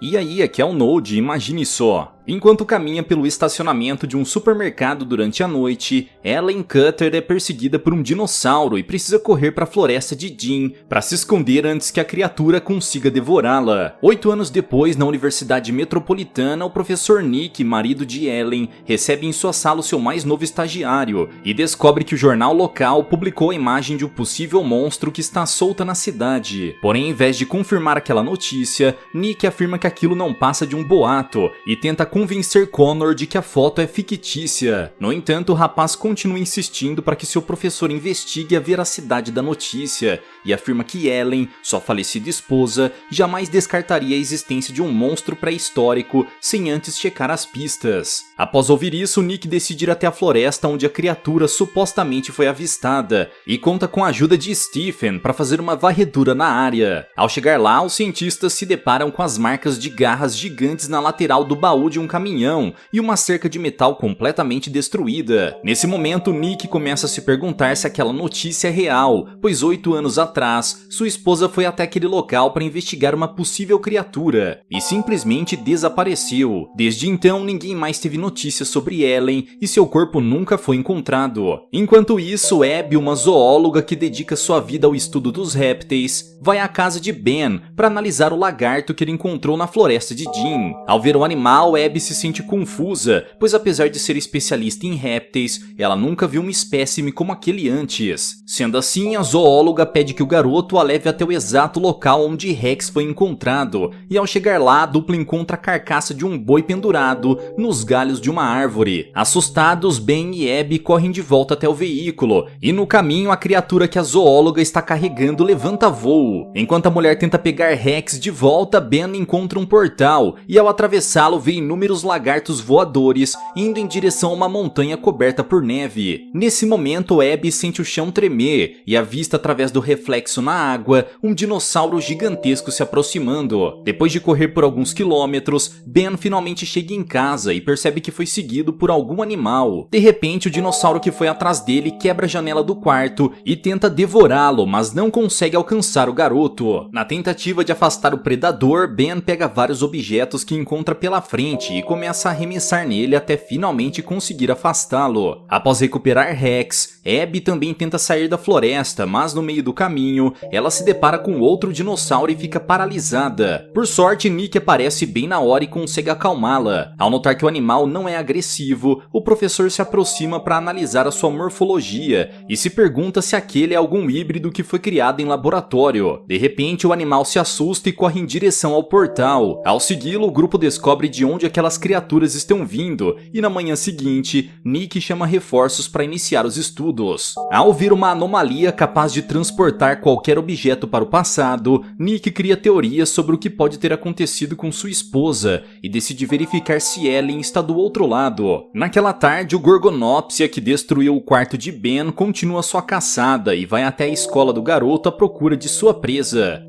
E aí, aqui é o Node, imagine só. Enquanto caminha pelo estacionamento de um supermercado durante a noite, Ellen Cutter é perseguida por um dinossauro e precisa correr para a floresta de Dean para se esconder antes que a criatura consiga devorá-la. 8 anos depois, na Universidade Metropolitana, o professor Nick, marido de Ellen, recebe em sua sala o seu mais novo estagiário e descobre que o jornal local publicou a imagem de um possível monstro que está solta na cidade. Porém, em vez de confirmar aquela notícia, Nick afirma que aquilo não passa de um boato e tenta convencer Connor de que a foto é fictícia. No entanto, o rapaz continua insistindo para que seu professor investigue a veracidade da notícia e afirma que Ellen, sua falecida esposa, jamais descartaria a existência de um monstro pré-histórico sem antes checar as pistas. Após ouvir isso, Nick decide ir até a floresta onde a criatura supostamente foi avistada e conta com a ajuda de Stephen para fazer uma varredura na área. Ao chegar lá, os cientistas se deparam com as marcas de garras gigantes na lateral do baú de um caminhão e uma cerca de metal completamente destruída. Nesse momento, Nick começa a se perguntar se aquela notícia é real, pois 8 anos atrás, sua esposa foi até aquele local para investigar uma possível criatura e simplesmente desapareceu. Desde então, ninguém mais teve notícias sobre Ellen e seu corpo nunca foi encontrado. Enquanto isso, Abby, uma zoóloga que dedica sua vida ao estudo dos répteis, vai à casa de Ben para analisar o lagarto que ele encontrou na floresta de Dean. Ao ver o animal, Abby se sente confusa, pois apesar de ser especialista em répteis, ela nunca viu um espécime como aquele antes. Sendo assim, a zoóloga pede que o garoto a leve até o exato local onde Rex foi encontrado, e ao chegar lá, a dupla encontra a carcaça de um boi pendurado nos galhos de uma árvore. Assustados, Ben e Abby correm de volta até o veículo, e no caminho a criatura que a zoóloga está carregando levanta voo. Enquanto a mulher tenta pegar Rex de volta, Ben encontra um portal, e ao atravessá-lo vê inúmeros lagartos voadores indo em direção a uma montanha coberta por neve. Nesse momento, Abby sente o chão tremer e avista através do reflexo na água um dinossauro gigantesco se aproximando. Depois de correr por alguns quilômetros, Ben finalmente chega em casa e percebe que foi seguido por algum animal. De repente, o dinossauro que foi atrás dele quebra a janela do quarto e tenta devorá-lo, mas não consegue alcançar o garoto. Na tentativa de afastar o predador, Ben pega vários objetos que encontra pela frente e começa a arremessar nele até finalmente conseguir afastá-lo. Após recuperar Rex, Abby também tenta sair da floresta, mas no meio do caminho, ela se depara com outro dinossauro e fica paralisada. Por sorte, Nick aparece bem na hora e consegue acalmá-la. Ao notar que o animal não é agressivo, o professor se aproxima para analisar a sua morfologia e se pergunta se aquele é algum híbrido que foi criado em laboratório. De repente, o animal se assusta e corre em direção ao portal. Ao segui-lo, o grupo descobre de onde aquelas criaturas estão vindo e na manhã seguinte, Nick chama reforços para iniciar os estudos. Ao ver uma anomalia capaz de transportar qualquer objeto para o passado, Nick cria teorias sobre o que pode ter acontecido com sua esposa e decide verificar se Ellen está do outro lado. Naquela tarde, o Gorgonopsia, que destruiu o quarto de Ben, continua sua caçada e vai até a escola do garoto à procura de sua presa.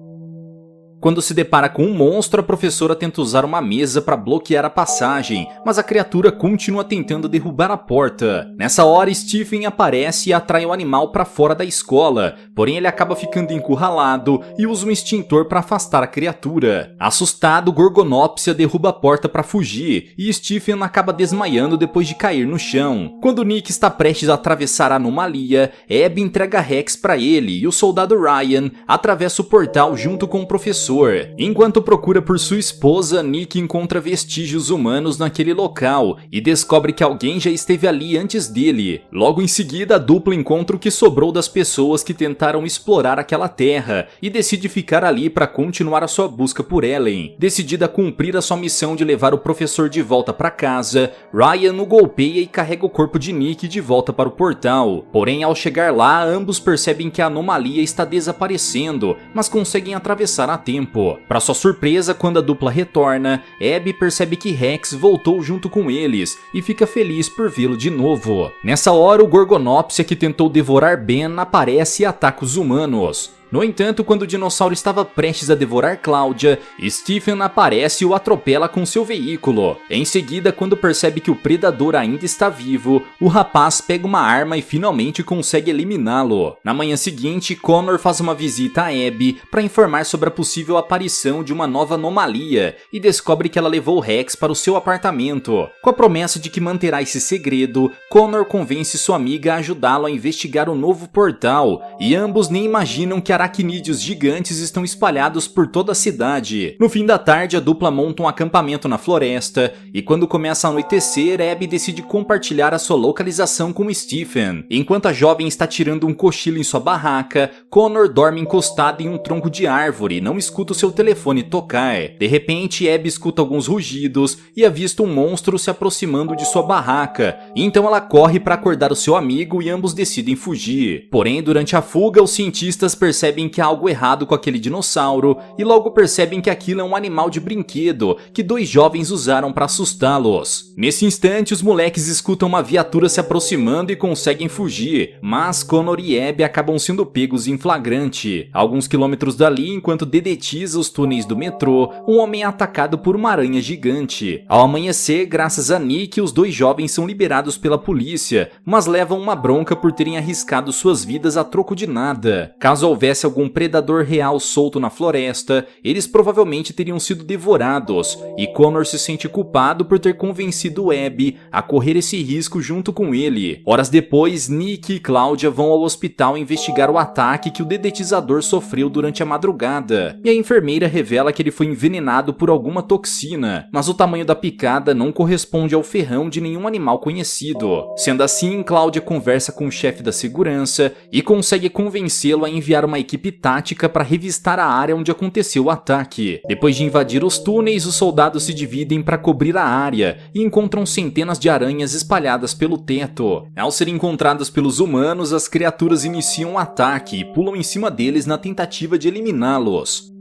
Quando se depara com um monstro, a professora tenta usar uma mesa para bloquear a passagem, mas a criatura continua tentando derrubar a porta. Nessa hora, Stephen aparece e atrai o animal para fora da escola, porém ele acaba ficando encurralado e usa um extintor para afastar a criatura. Assustado, Gorgonopsia derruba a porta para fugir e Stephen acaba desmaiando depois de cair no chão. Quando Nick está prestes a atravessar a anomalia, Abby entrega Rex para ele e o soldado Ryan atravessa o portal junto com o professor. Enquanto procura por sua esposa, Nick encontra vestígios humanos naquele local e descobre que alguém já esteve ali antes dele. Logo em seguida, a dupla encontra o que sobrou das pessoas que tentaram explorar aquela terra e decide ficar ali para continuar a sua busca por Ellen. Decidida a cumprir a sua missão de levar o professor de volta para casa, Ryan o golpeia e carrega o corpo de Nick de volta para o portal. Porém, ao chegar lá, ambos percebem que a anomalia está desaparecendo, mas conseguem atravessar a tempo. Para sua surpresa, quando a dupla retorna, Abby percebe que Rex voltou junto com eles e fica feliz por vê-lo de novo. Nessa hora, o Gorgonopsia, que tentou devorar Ben, aparece e ataca os humanos. No entanto, quando o dinossauro estava prestes a devorar Cláudia, Stephen aparece e o atropela com seu veículo. Em seguida, quando percebe que o predador ainda está vivo, o rapaz pega uma arma e finalmente consegue eliminá-lo. Na manhã seguinte, Connor faz uma visita a Abby para informar sobre a possível aparição de uma nova anomalia e descobre que ela levou Rex para o seu apartamento. Com a promessa de que manterá esse segredo, Connor convence sua amiga a ajudá-lo a investigar o novo portal, e ambos nem imaginam que aracnídeos gigantes estão espalhados por toda a cidade. No fim da tarde, a dupla monta um acampamento na floresta, e quando começa a anoitecer, Abby decide compartilhar a sua localização com Stephen. Enquanto a jovem está tirando um cochilo em sua barraca, Connor dorme encostado em um tronco de árvore e não escuta o seu telefone tocar. De repente, Abby escuta alguns rugidos e avista um monstro se aproximando de sua barraca, então ela corre para acordar o seu amigo e ambos decidem fugir. Porém, durante a fuga, os cientistas percebem que há algo errado com aquele dinossauro e logo percebem que aquilo é um animal de brinquedo que dois jovens usaram para assustá-los. Nesse instante, os moleques escutam uma viatura se aproximando e conseguem fugir, mas Connor e Abby acabam sendo pegos em flagrante. Alguns quilômetros dali, enquanto dedetiza os túneis do metrô, um homem é atacado por uma aranha gigante. Ao amanhecer, graças a Nick, os dois jovens são liberados pela polícia, mas levam uma bronca por terem arriscado suas vidas a troco de nada. Caso houvesse algum predador real solto na floresta, eles provavelmente teriam sido devorados, e Connor se sente culpado por ter convencido Abby a correr esse risco junto com ele. Horas depois, Nick e Cláudia vão ao hospital investigar o ataque que o dedetizador sofreu durante a madrugada, e a enfermeira revela que ele foi envenenado por alguma toxina, mas o tamanho da picada não corresponde ao ferrão de nenhum animal conhecido. Sendo assim, Cláudia conversa com o chefe da segurança e consegue convencê-lo a enviar uma equipe tática para revistar a área onde aconteceu o ataque. Depois de invadir os túneis, os soldados se dividem para cobrir a área e encontram centenas de aranhas espalhadas pelo teto. Ao serem encontradas pelos humanos, as criaturas iniciam um ataque e pulam em cima deles na tentativa de eliminá-los.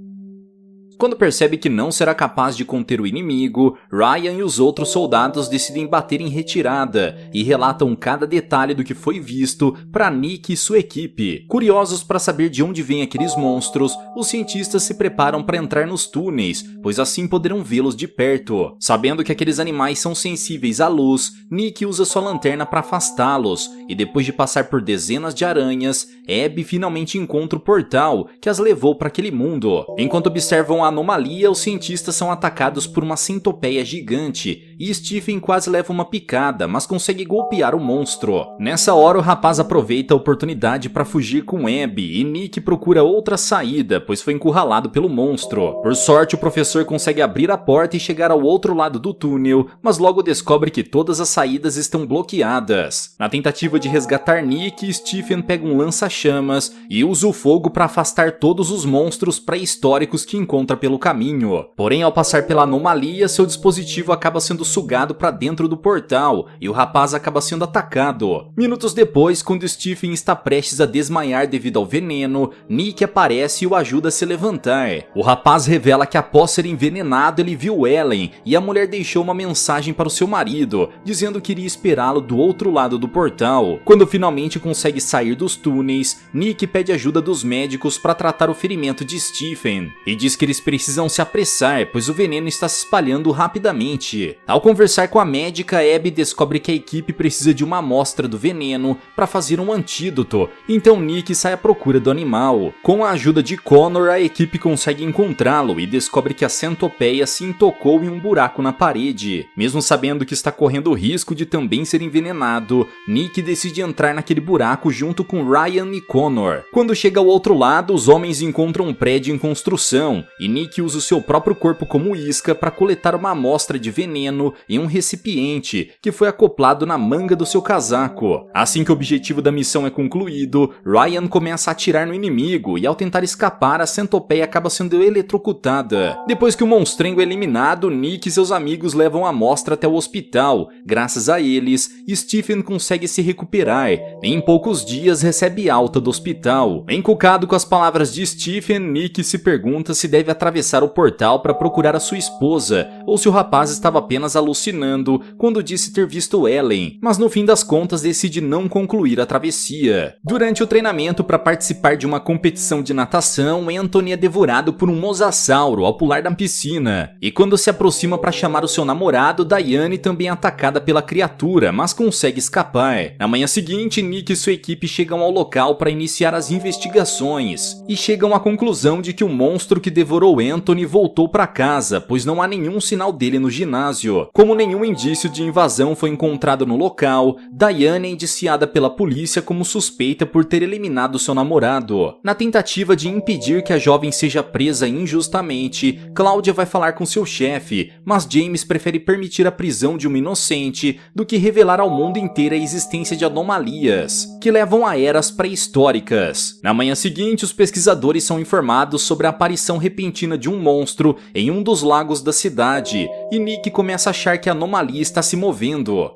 Quando percebe que não será capaz de conter o inimigo, Ryan e os outros soldados decidem bater em retirada e relatam cada detalhe do que foi visto para Nick e sua equipe. Curiosos para saber de onde vêm aqueles monstros, os cientistas se preparam para entrar nos túneis, pois assim poderão vê-los de perto. Sabendo que aqueles animais são sensíveis à luz, Nick usa sua lanterna para afastá-los, e depois de passar por dezenas de aranhas, Abby finalmente encontra o portal que as levou para aquele mundo. Enquanto observam a anomalia, os cientistas são atacados por uma centopeia gigante e Stephen quase leva uma picada, mas consegue golpear o monstro. Nessa hora, o rapaz aproveita a oportunidade para fugir com Abby e Nick procura outra saída, pois foi encurralado pelo monstro. Por sorte, o professor consegue abrir a porta e chegar ao outro lado do túnel, mas logo descobre que todas as saídas estão bloqueadas. Na tentativa de resgatar Nick, Stephen pega um lança-chamas e usa o fogo para afastar todos os monstros pré-históricos que encontra pelo caminho. Porém, ao passar pela anomalia, seu dispositivo acaba sendo sugado para dentro do portal e o rapaz acaba sendo atacado. Minutos depois, quando Stephen está prestes a desmaiar devido ao veneno, Nick aparece e o ajuda a se levantar. O rapaz revela que após ser envenenado, ele viu Ellen e a mulher deixou uma mensagem para o seu marido, dizendo que iria esperá-lo do outro lado do portal. Quando finalmente consegue sair dos túneis, Nick pede ajuda dos médicos para tratar o ferimento de Stephen e diz que eles precisam se apressar, pois o veneno está se espalhando rapidamente. Ao conversar com a médica, Abby descobre que a equipe precisa de uma amostra do veneno para fazer um antídoto, então Nick sai à procura do animal. Com a ajuda de Connor, a equipe consegue encontrá-lo e descobre que a centopeia se intocou em um buraco na parede. Mesmo sabendo que está correndo o risco de também ser envenenado, Nick decide entrar naquele buraco junto com Ryan e Connor. Quando chega ao outro lado, os homens encontram um prédio em construção e Nick usa o seu próprio corpo como isca para coletar uma amostra de veneno em um recipiente que foi acoplado na manga do seu casaco. Assim que o objetivo da missão é concluído, Ryan começa a atirar no inimigo e ao tentar escapar, a centopeia acaba sendo eletrocutada. Depois que o monstrengo é eliminado, Nick e seus amigos levam a amostra até o hospital. Graças a eles, Stephen consegue se recuperar e em poucos dias recebe alta do hospital. Encucado com as palavras de Stephen, Nick se pergunta se deve atravessar o portal para procurar a sua esposa ou se o rapaz estava apenas alucinando quando disse ter visto Ellen, mas no fim das contas decide não concluir a travessia. Durante o treinamento para participar de uma competição de natação, Anthony é devorado por um mosasauro ao pular da piscina, e quando se aproxima para chamar o seu namorado, Diane também é atacada pela criatura, mas consegue escapar. Na manhã seguinte, Nick e sua equipe chegam ao local para iniciar as investigações, e chegam à conclusão de que o monstro que devorou Anthony voltou para casa, pois não há nenhum sinal dele no ginásio. Como nenhum indício de invasão foi encontrado no local, Diane é indiciada pela polícia como suspeita por ter eliminado seu namorado. Na tentativa de impedir que a jovem seja presa injustamente, Claudia vai falar com seu chefe, mas James prefere permitir a prisão de uma inocente do que revelar ao mundo inteiro a existência de anomalias, que levam a eras pré-históricas. Na manhã seguinte, os pesquisadores são informados sobre a aparição repentina de um monstro em um dos lagos da cidade, e Nick começa a achar que a anomalia está se movendo.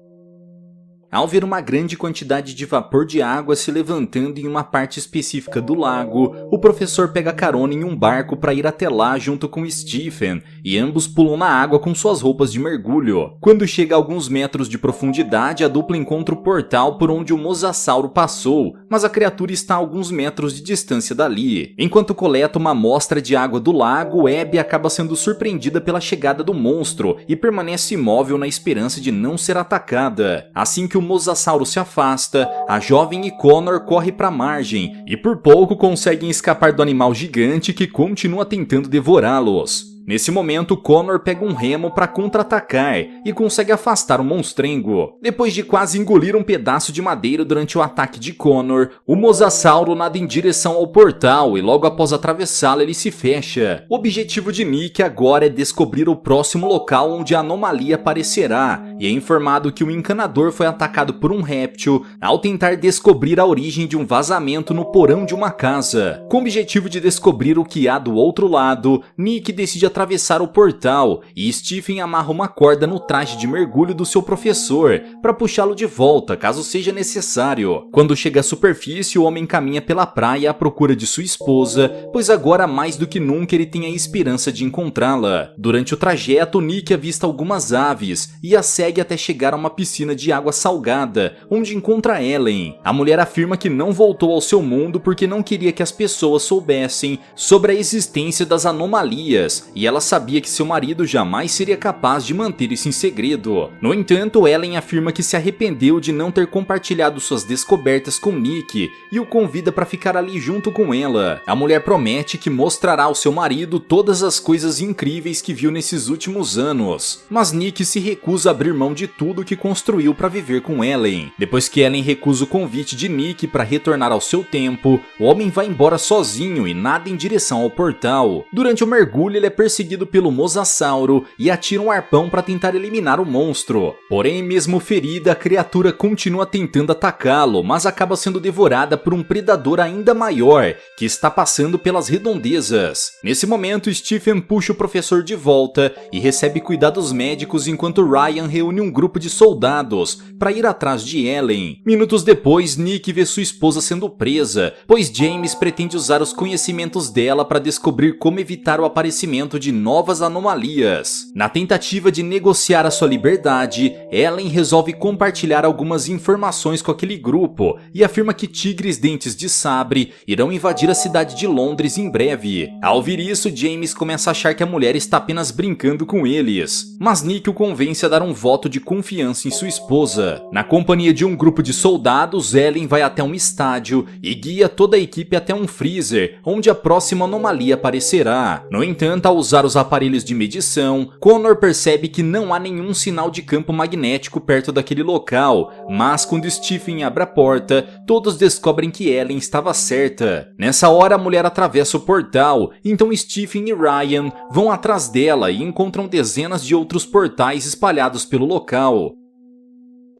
Ao ver uma grande quantidade de vapor de água se levantando em uma parte específica do lago, o professor pega carona em um barco para ir até lá junto com Stephen, e ambos pulam na água com suas roupas de mergulho. Quando chega a alguns metros de profundidade, a dupla encontra o portal por onde o mosasauro passou, mas a criatura está a alguns metros de distância dali. Enquanto coleta uma amostra de água do lago, Abby acaba sendo surpreendida pela chegada do monstro e permanece imóvel na esperança de não ser atacada. Assim que o mosasauro se afasta, a jovem e Connor correm para a margem e por pouco conseguem escapar do animal gigante que continua tentando devorá-los. Nesse momento, Connor pega um remo para contra-atacar e consegue afastar o monstrengo. Depois de quase engolir um pedaço de madeira durante o ataque de Connor, o mosasauro nada em direção ao portal e logo após atravessá-lo ele se fecha. O objetivo de Nick agora é descobrir o próximo local onde a anomalia aparecerá, e é informado que o encanador foi atacado por um réptil ao tentar descobrir a origem de um vazamento no porão de uma casa. Com o objetivo de descobrir o que há do outro lado, Nick decide atravessar o portal e Stephen amarra uma corda no traje de mergulho do seu professor para puxá-lo de volta caso seja necessário. Quando chega à superfície, o homem caminha pela praia à procura de sua esposa, pois agora mais do que nunca ele tem a esperança de encontrá-la. Durante o trajeto, Nick avista algumas aves e as segue até chegar a uma piscina de água salgada, onde encontra Ellen. A mulher afirma que não voltou ao seu mundo porque não queria que as pessoas soubessem sobre a existência das anomalias, e ela sabia que seu marido jamais seria capaz de manter isso em segredo. No entanto, Ellen afirma que se arrependeu de não ter compartilhado suas descobertas com Nick e o convida para ficar ali junto com ela. A mulher promete que mostrará ao seu marido todas as coisas incríveis que viu nesses últimos anos, mas Nick se recusa a abrir mão de tudo que construiu para viver com Ellen. Depois que Ellen recusa o convite de Nick para retornar ao seu tempo, o homem vai embora sozinho e nada em direção ao portal. Durante o mergulho, ele é perseguido pelo mosasauro e atira um arpão para tentar eliminar o monstro. Porém, mesmo ferida, a criatura continua tentando atacá-lo, mas acaba sendo devorada por um predador ainda maior, que está passando pelas redondezas. Nesse momento, Stephen puxa o professor de volta e recebe cuidados médicos enquanto Ryan reúne um grupo de soldados para ir atrás de Ellen. Minutos depois, Nick vê sua esposa sendo presa, pois James pretende usar os conhecimentos dela para descobrir como evitar o aparecimento de novas anomalias. Na tentativa de negociar a sua liberdade, Ellen resolve compartilhar algumas informações com aquele grupo e afirma que tigres dentes de sabre irão invadir a cidade de Londres em breve. Ao ouvir isso, James começa a achar que a mulher está apenas brincando com eles, mas Nick o convence a dar um voto de confiança em sua esposa. Na companhia de um grupo de soldados, Ellen vai até um estádio e guia toda a equipe até um freezer, onde a próxima anomalia aparecerá. No entanto, ao usar os aparelhos de medição, Connor percebe que não há nenhum sinal de campo magnético perto daquele local, mas quando Stephen abre a porta, todos descobrem que Ellen estava certa. Nessa hora, a mulher atravessa o portal, então Stephen e Ryan vão atrás dela e encontram dezenas de outros portais espalhados pelo local.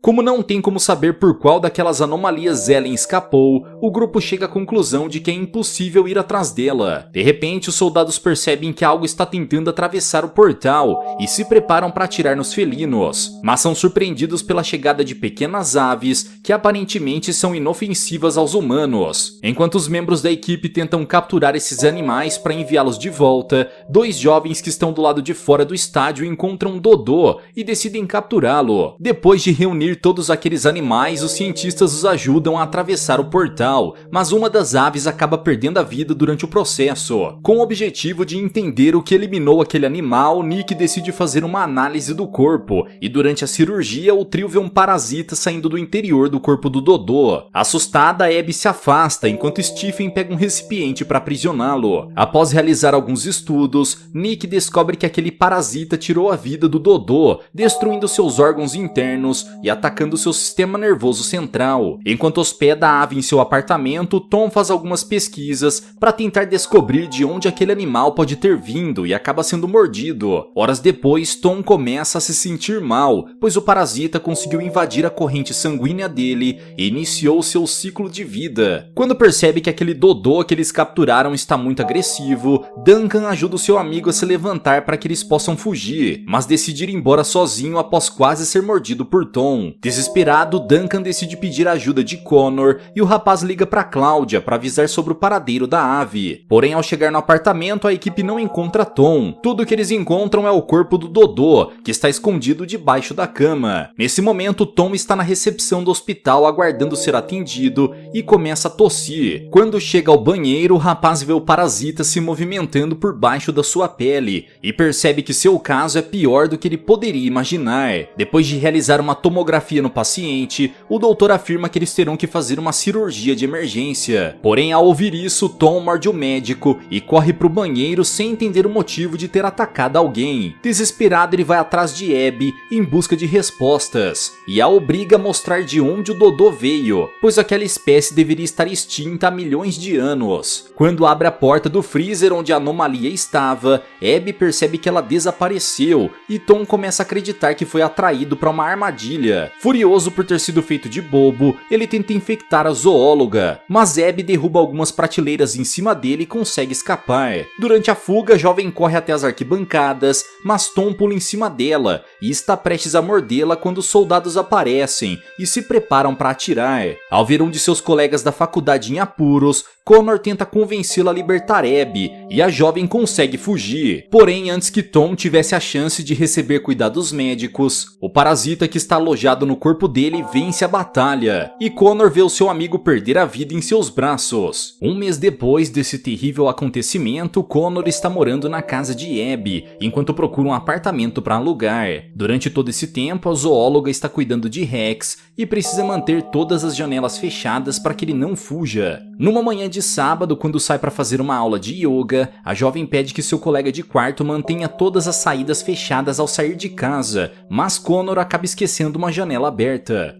Como não tem como saber por qual daquelas anomalias Ellen escapou, o grupo chega à conclusão de que é impossível ir atrás dela. De repente, os soldados percebem que algo está tentando atravessar o portal e se preparam para atirar nos felinos, mas são surpreendidos pela chegada de pequenas aves que aparentemente são inofensivas aos humanos. Enquanto os membros da equipe tentam capturar esses animais para enviá-los de volta, dois jovens que estão do lado de fora do estádio encontram Dodô e decidem capturá-lo. Depois de reunir todos aqueles animais, os cientistas os ajudam a atravessar o portal, mas uma das aves acaba perdendo a vida durante o processo. Com o objetivo de entender o que eliminou aquele animal, Nick decide fazer uma análise do corpo, e durante a cirurgia o trio vê um parasita saindo do interior do corpo do Dodô. Assustada, Abby se afasta, enquanto Stephen pega um recipiente para aprisioná-lo. Após realizar alguns estudos, Nick descobre que aquele parasita tirou a vida do Dodô, destruindo seus órgãos internos e atacando seu sistema nervoso central. Enquanto hospeda a ave em seu apartamento, Tom faz algumas pesquisas para tentar descobrir de onde aquele animal pode ter vindo e acaba sendo mordido. Horas depois, Tom começa a se sentir mal, pois o parasita conseguiu invadir a corrente sanguínea dele e iniciou seu ciclo de vida. Quando percebe que aquele Dodô que eles capturaram está muito agressivo, Duncan ajuda o seu amigo a se levantar para que eles possam fugir, mas decide ir embora sozinho após quase ser mordido por Tom. Desesperado, Duncan decide pedir a ajuda de Connor e o rapaz liga para Cláudia para avisar sobre o paradeiro da ave. Porém, ao chegar no apartamento, a equipe não encontra Tom. Tudo que eles encontram é o corpo do Dodô, que está escondido debaixo da cama. Nesse momento, Tom está na recepção do hospital aguardando ser atendido e começa a tossir. Quando chega ao banheiro, o rapaz vê o parasita se movimentando por baixo da sua pele e percebe que seu caso é pior do que ele poderia imaginar. Depois de realizar uma tomografia no paciente, o doutor afirma que eles terão que fazer uma cirurgia de emergência. Porém, ao ouvir isso, Tom morde o médico e corre para o banheiro sem entender o motivo de ter atacado alguém. Desesperado, ele vai atrás de Abby em busca de respostas e a obriga a mostrar de onde o Dodô veio, pois aquela espécie deveria estar extinta há milhões de anos. Quando abre a porta do freezer onde a anomalia estava, Abby percebe que ela desapareceu e Tom começa a acreditar que foi atraído para uma armadilha. Furioso por ter sido feito de bobo, ele tenta infectar a zoóloga, mas Abby derruba algumas prateleiras em cima dele e consegue escapar. Durante a fuga, a jovem corre até as arquibancadas, mas Tom pula em cima dela e está prestes a mordê-la quando os soldados aparecem e se preparam para atirar. Ao ver um de seus colegas da faculdade em apuros, Connor tenta convencê-la a libertar Abby e a jovem consegue fugir. Porém, antes que Tom tivesse a chance de receber cuidados médicos, o parasita que está alojado no corpo dele vence a batalha e Connor vê o seu amigo perder a vida em seus braços. Um mês depois desse terrível acontecimento, Connor está morando na casa de Abby enquanto procura um apartamento para alugar. Durante todo esse tempo, a zoóloga está cuidando de Rex e precisa manter todas as janelas fechadas para que ele não fuja. Numa manhã de sábado, quando sai para fazer uma aula de yoga, a jovem pede que seu colega de quarto mantenha todas as saídas fechadas ao sair de casa, mas Connor acaba esquecendo uma janela aberta.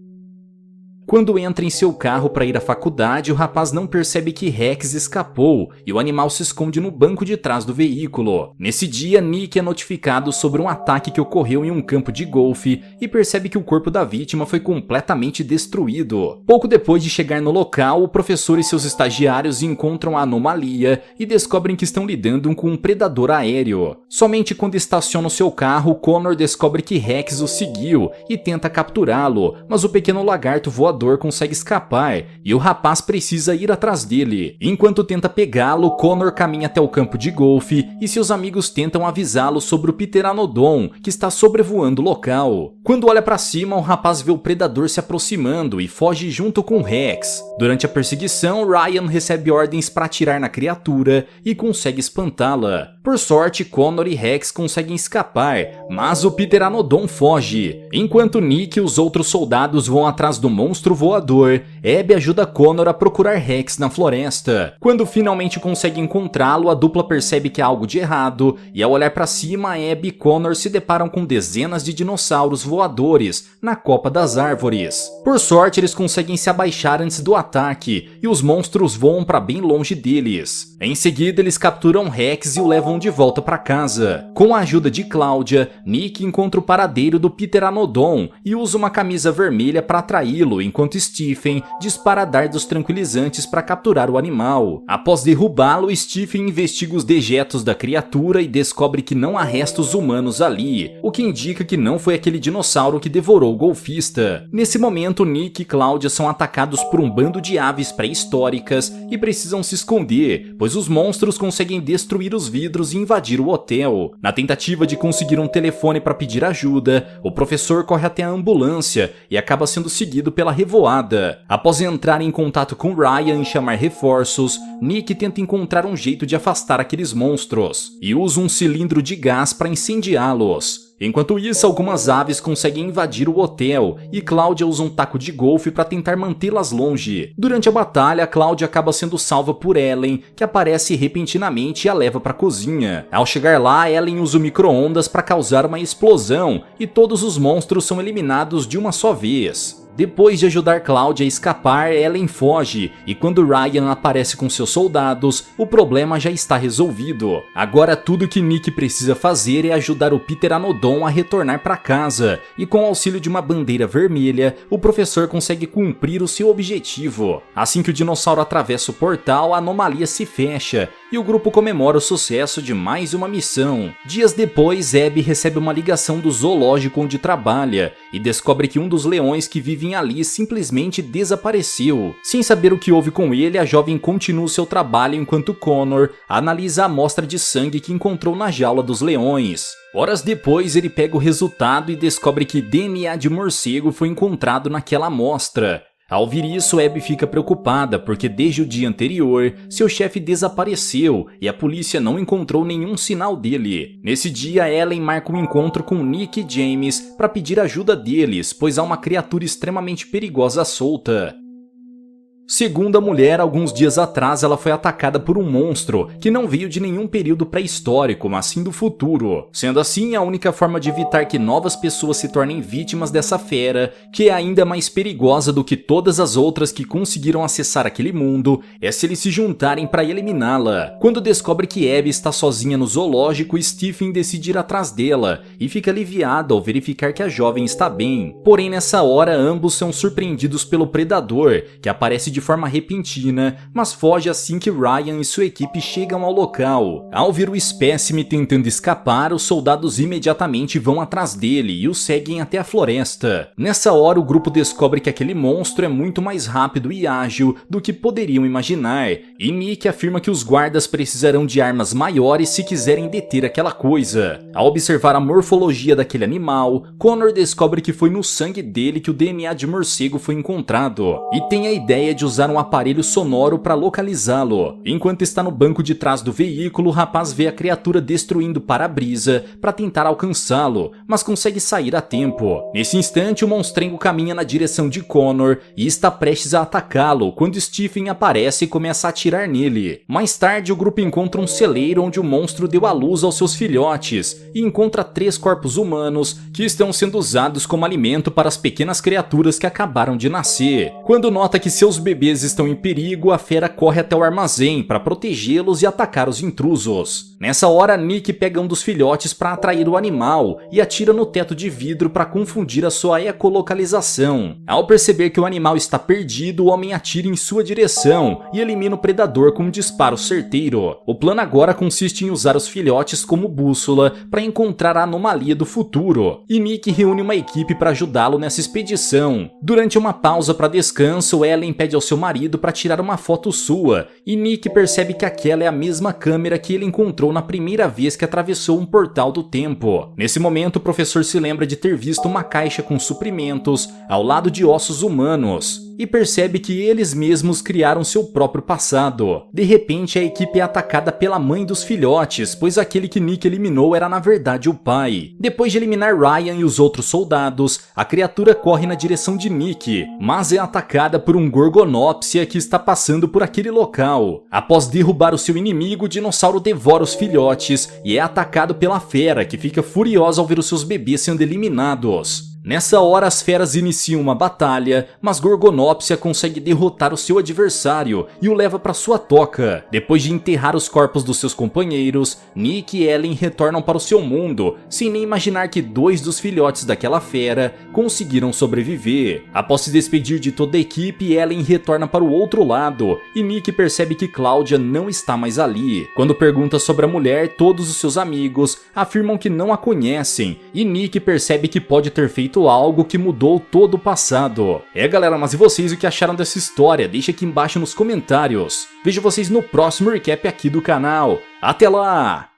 Quando entra em seu carro para ir à faculdade, o rapaz não percebe que Rex escapou e o animal se esconde no banco de trás do veículo. Nesse dia, Nick é notificado sobre um ataque que ocorreu em um campo de golfe e percebe que o corpo da vítima foi completamente destruído. Pouco depois de chegar no local, o professor e seus estagiários encontram a anomalia e descobrem que estão lidando com um predador aéreo. Somente quando estaciona o seu carro, Connor descobre que Rex o seguiu e tenta capturá-lo, mas o pequeno lagarto voador consegue escapar e o rapaz precisa ir atrás dele. Enquanto tenta pegá-lo, Connor caminha até o campo de golfe e seus amigos tentam avisá-lo sobre o Pteranodon que está sobrevoando o local. Quando olha para cima, o rapaz vê o predador se aproximando e foge junto com Rex. Durante a perseguição, Ryan recebe ordens para atirar na criatura e consegue espantá-la. Por sorte, Connor e Rex conseguem escapar, mas o Pteranodon foge. Enquanto Nick e os outros soldados vão atrás do monstro voador, Abby ajuda Connor a procurar Rex na floresta. Quando finalmente consegue encontrá-lo, a dupla percebe que há algo de errado, e ao olhar para cima, Abby e Connor se deparam com dezenas de dinossauros voadores na copa das árvores. Por sorte, eles conseguem se abaixar antes do ataque, e os monstros voam para bem longe deles. Em seguida, eles capturam Rex e o levam de volta para casa. Com a ajuda de Claudia, Nick encontra o paradeiro do Pteranodon e usa uma camisa vermelha para atraí-lo, enquanto Stephen dispara dardos tranquilizantes para capturar o animal. Após derrubá-lo, Stephen investiga os dejetos da criatura e descobre que não há restos humanos ali, o que indica que não foi aquele dinossauro que devorou o golfista. Nesse momento, Nick e Claudia são atacados por um bando de aves pré-históricas e precisam se esconder, pois os monstros conseguem destruir os vidros e invadir o hotel. Na tentativa de conseguir um telefone para pedir ajuda, o professor corre até a ambulância e acaba sendo seguido pela revoada. Após entrar em contato com Ryan e chamar reforços, Nick tenta encontrar um jeito de afastar aqueles monstros e usa um cilindro de gás para incendiá-los. Enquanto isso, algumas aves conseguem invadir o hotel e Claudia usa um taco de golfe para tentar mantê-las longe. Durante a batalha, Claudia acaba sendo salva por Ellen, que aparece repentinamente e a leva para a cozinha. Ao chegar lá, Ellen usa o micro-ondas para causar uma explosão e todos os monstros são eliminados de uma só vez. Depois de ajudar Claudia a escapar, Ellen foge, e quando Ryan aparece com seus soldados, o problema já está resolvido. Agora tudo que Nick precisa fazer é ajudar o Pteranodon a retornar para casa, e com o auxílio de uma bandeira vermelha, o professor consegue cumprir o seu objetivo. Assim que o dinossauro atravessa o portal, a anomalia se fecha, e o grupo comemora o sucesso de mais uma missão. Dias depois, Abby recebe uma ligação do zoológico onde trabalha, e descobre que um dos leões que vive ali simplesmente desapareceu. Sem saber o que houve com ele, a jovem continua o seu trabalho enquanto Connor analisa a amostra de sangue que encontrou na jaula dos leões. Horas depois, ele pega o resultado e descobre que DNA de morcego foi encontrado naquela amostra. Ao ouvir isso, Abby fica preocupada porque desde o dia anterior, seu chefe desapareceu e a polícia não encontrou nenhum sinal dele. Nesse dia, Ellen marca um encontro com Nick e James para pedir ajuda deles, pois há uma criatura extremamente perigosa solta. Segundo a mulher, alguns dias atrás ela foi atacada por um monstro que não veio de nenhum período pré-histórico, mas sim do futuro. Sendo assim, a única forma de evitar que novas pessoas se tornem vítimas dessa fera, que é ainda mais perigosa do que todas as outras que conseguiram acessar aquele mundo, é se eles se juntarem para eliminá-la. Quando descobre que Abby está sozinha no zoológico, Stephen decide ir atrás dela e fica aliviado ao verificar que a jovem está bem. Porém, nessa hora, ambos são surpreendidos pelo predador, que aparece de forma repentina, mas foge assim que Ryan e sua equipe chegam ao local. Ao ver o espécime tentando escapar, os soldados imediatamente vão atrás dele e o seguem até a floresta. Nessa hora, o grupo descobre que aquele monstro é muito mais rápido e ágil do que poderiam imaginar, e Nick afirma que os guardas precisarão de armas maiores se quiserem deter aquela coisa. Ao observar a morfologia daquele animal, Connor descobre que foi no sangue dele que o DNA de morcego foi encontrado, e tem a ideia de usar um aparelho sonoro para localizá-lo. Enquanto está no banco de trás do veículo, o rapaz vê a criatura destruindo o para-brisa para tentar alcançá-lo, mas consegue sair a tempo. Nesse instante, o monstrengo caminha na direção de Connor e está prestes a atacá-lo quando Stephen aparece e começa a atirar nele. Mais tarde, o grupo encontra um celeiro onde o monstro deu à luz aos seus filhotes e encontra 3 corpos humanos que estão sendo usados como alimento para as pequenas criaturas que acabaram de nascer. Quando nota que seus bebês estão em perigo, a fera corre até o armazém para protegê-los e atacar os intrusos. Nessa hora, Nick pega um dos filhotes para atrair o animal e atira no teto de vidro para confundir a sua ecolocalização. Ao perceber que o animal está perdido, o homem atira em sua direção e elimina o predador com um disparo certeiro. O plano agora consiste em usar os filhotes como bússola para encontrar a anomalia do futuro, e Nick reúne uma equipe para ajudá-lo nessa expedição. Durante uma pausa para descanso, Ellen pede ao seu marido para tirar uma foto sua, e Nick percebe que aquela é a mesma câmera que ele encontrou na primeira vez que atravessou um portal do tempo. Nesse momento, o professor se lembra de ter visto uma caixa com suprimentos ao lado de ossos humanos, e percebe que eles mesmos criaram seu próprio passado. De repente, a equipe é atacada pela mãe dos filhotes, pois aquele que Nick eliminou era na verdade o pai. Depois de eliminar Ryan e os outros soldados, a criatura corre na direção de Nick, mas é atacada por um Gorgonopsia que está passando por aquele local. Após derrubar o seu inimigo, o dinossauro devora os filhotes e é atacado pela fera, que fica furiosa ao ver os seus bebês sendo eliminados. Nessa hora, as feras iniciam uma batalha, mas Gorgonopsia consegue derrotar o seu adversário e o leva para sua toca. Depois de enterrar os corpos dos seus companheiros, Nick e Ellen retornam para o seu mundo, sem nem imaginar que 2 dos filhotes daquela fera conseguiram sobreviver. Após se despedir de toda a equipe, Ellen retorna para o outro lado, e Nick percebe que Cláudia não está mais ali. Quando pergunta sobre a mulher, todos os seus amigos afirmam que não a conhecem, e Nick percebe que pode ter feito algo que mudou todo o passado. Galera, mas e vocês, o que acharam dessa história? Deixa aqui embaixo nos comentários. Vejo vocês no próximo recap aqui do canal. Até lá!